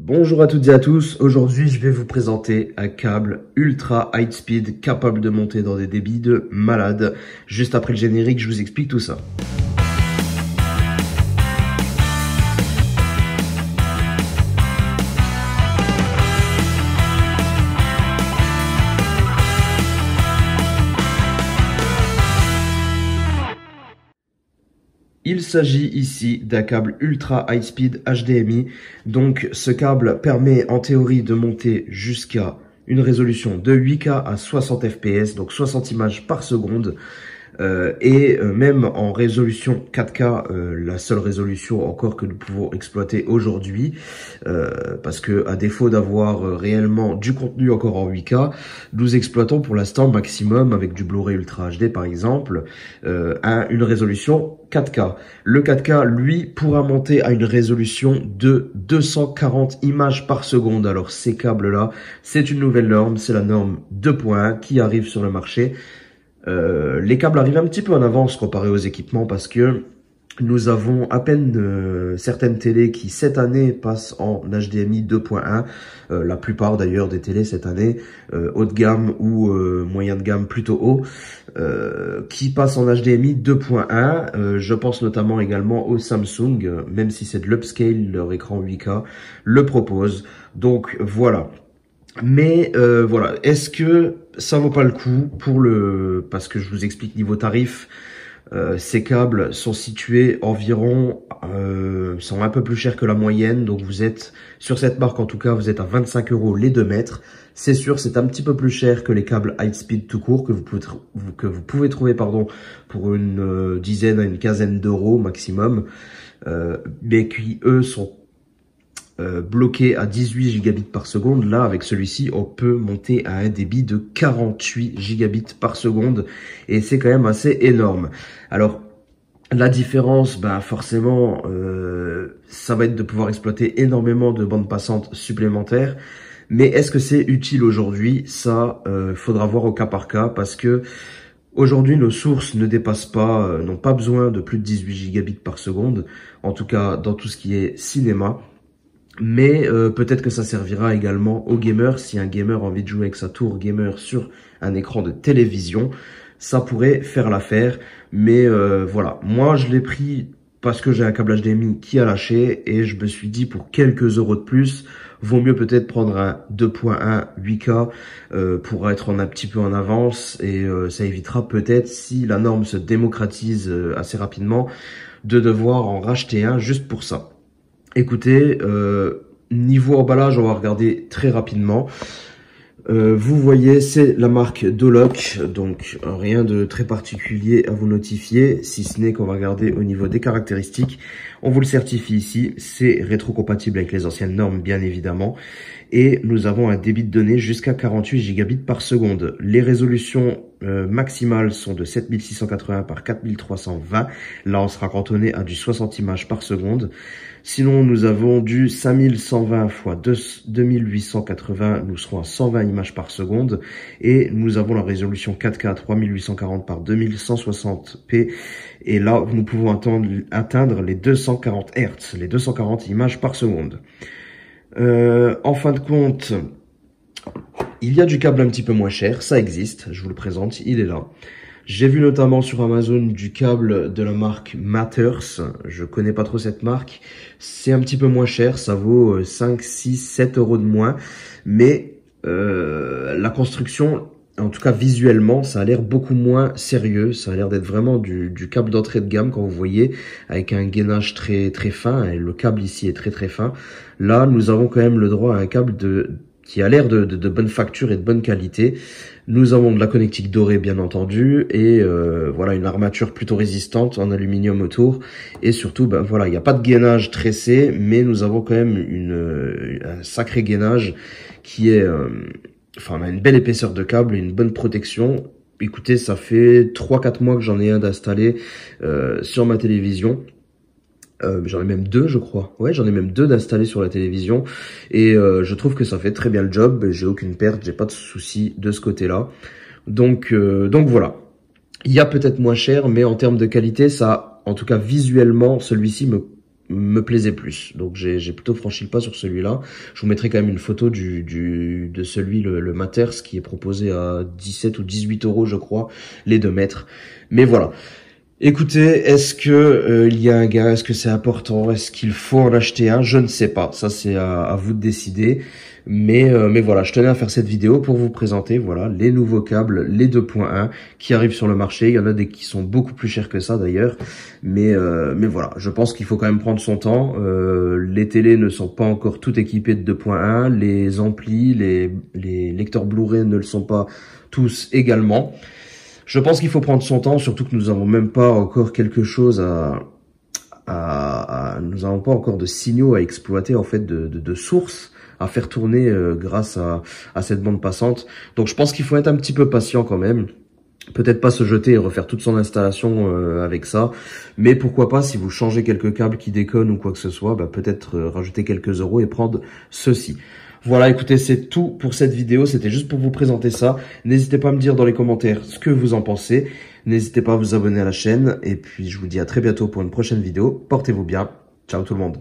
Bonjour à toutes et à tous, aujourd'hui je vais vous présenter un câble ultra high speed capable de monter dans des débits de malade. Juste après le générique, je vous explique tout ça. Il s'agit ici d'un câble ultra high speed HDMI, donc ce câble permet en théorie de monter jusqu'à une résolution de 8K à 60 fps, donc 60 images par seconde, même en résolution 4K, la seule résolution encore que nous pouvons exploiter aujourd'hui, parce que à défaut d'avoir réellement du contenu encore en 8K, nous exploitons pour l'instant maximum avec du Blu-ray Ultra HD par exemple, une résolution 4K. Le 4K, lui, pourra monter à une résolution de 240 images par seconde. Alors ces câbles-là, c'est une nouvelle norme, c'est la norme 2.1 qui arrive sur le marché. Les câbles arrivent un petit peu en avance comparé aux équipements parce que nous avons à peine certaines télés qui cette année passent en HDMI 2.1, la plupart d'ailleurs des télés cette année, haut de gamme ou moyen de gamme plutôt haut, qui passent en HDMI 2.1. Je pense notamment également au Samsung, même si c'est de l'upscale, leur écran 8K le propose. Donc voilà. Mais voilà, est-ce que ça vaut pas le coup parce que je vous explique niveau tarif, ces câbles sont situés environ, sont un peu plus chers que la moyenne, donc vous êtes, sur cette marque en tout cas, vous êtes à 25 € les 2 mètres. C'est sûr, c'est un petit peu plus cher que les câbles high speed tout court que vous pouvez trouver pour une dizaine à une quinzaine d'euros maximum, mais qui eux sont bloqué à 18 gigabits par seconde. Là, avec celui-ci, on peut monter à un débit de 48 gigabits par seconde et c'est quand même assez énorme. Alors, la différence, forcément, ça va être de pouvoir exploiter énormément de bandes passantes supplémentaires. Mais est-ce que c'est utile aujourd'hui? Ça, faudra voir au cas par cas parce que aujourd'hui, nos sources ne dépassent pas, n'ont pas besoin de plus de 18 gigabits par seconde. En tout cas, dans tout ce qui est cinéma. Mais peut-être que ça servira également aux gamers. Si un gamer a envie de jouer avec sa tour gamer sur un écran de télévision, ça pourrait faire l'affaire. Mais voilà, moi je l'ai pris parce que j'ai un câble HDMI qui a lâché et je me suis dit pour quelques euros de plus, vaut mieux peut-être prendre un 2.1 8K pour être un petit peu en avance et ça évitera peut-être, si la norme se démocratise assez rapidement, de devoir en racheter un juste pour ça. Écoutez, niveau emballage, on va regarder très rapidement. Vous voyez, c'est la marque Doloc, donc rien de très particulier à vous notifier, si ce n'est qu'on va regarder au niveau des caractéristiques. On vous le certifie ici, c'est rétrocompatible avec les anciennes normes, bien évidemment. Et nous avons un débit de données jusqu'à 48 gigabits par seconde. Les résolutions maximales sont de 7680 par 4320. Là, on sera cantonné à du 60 images par seconde. Sinon, nous avons du 5120 x 2880, nous serons à 120 images par seconde. Et nous avons la résolution 4K 3840 par 2160p. Et là, nous pouvons atteindre les 240 Hz, les 240 images par seconde. En fin de compte, il y a du câble un petit peu moins cher, ça existe, je vous le présente, il est là. J'ai vu notamment sur Amazon du câble de la marque Matters, je connais pas trop cette marque, c'est un petit peu moins cher, ça vaut 5, 6, 7 € de moins, mais la construction, en tout cas visuellement, ça a l'air beaucoup moins sérieux, ça a l'air d'être vraiment du câble d'entrée de gamme quand vous voyez, avec un gainage très très fin, et le câble ici est très très fin. Là, nous avons quand même le droit à un câble qui a l'air de bonne facture et de bonne qualité. Nous avons de la connectique dorée bien entendu et voilà, une armature plutôt résistante en aluminium autour et surtout voilà, il n'y a pas de gainage tressé, mais nous avons quand même un sacré gainage qui est on a une belle épaisseur de câble et une bonne protection. Écoutez, ça fait 3-4 mois que j'en ai un d'installé sur ma télévision. J'en ai même 2 je crois, ouais j'en ai même 2 d'installés sur la télévision et je trouve que ça fait très bien le job, j'ai aucune perte, j'ai pas de soucis de ce côté là, donc voilà, il y a peut-être moins cher mais en termes de qualité ça, en tout cas visuellement celui-ci me me plaisait plus. Donc j'ai plutôt franchi le pas sur celui-là. Je vous mettrai quand même une photo de celui, le Mathers, qui est proposé à 17 ou 18 euros, je crois, les 2 mètres. Mais voilà. Écoutez, est-ce que il y a un gars, est-ce que c'est important, est-ce qu'il faut en acheter un? Je ne sais pas, ça c'est à vous de décider. Mais voilà, je tenais à faire cette vidéo pour vous présenter voilà les nouveaux câbles, les 2.1 qui arrivent sur le marché. Il y en a des qui sont beaucoup plus chers que ça d'ailleurs, mais voilà, je pense qu'il faut quand même prendre son temps. Les télés ne sont pas encore toutes équipées de 2.1, les amplis, les lecteurs Blu-ray ne le sont pas tous également. Je pense qu'il faut prendre son temps, surtout que nous n'avons même pas encore quelque chose nous n'avons pas encore de signaux à exploiter en fait de sources à faire tourner grâce à cette bande passante. Donc je pense qu'il faut être un petit peu patient quand même. Peut-être pas se jeter et refaire toute son installation avec ça, mais pourquoi pas, si vous changez quelques câbles qui déconnent ou quoi que ce soit, bah, peut-être rajouter quelques euros et prendre ceci. Voilà, écoutez, c'est tout pour cette vidéo, c'était juste pour vous présenter ça. N'hésitez pas à me dire dans les commentaires ce que vous en pensez. N'hésitez pas à vous abonner à la chaîne, et puis je vous dis à très bientôt pour une prochaine vidéo. Portez-vous bien, ciao tout le monde.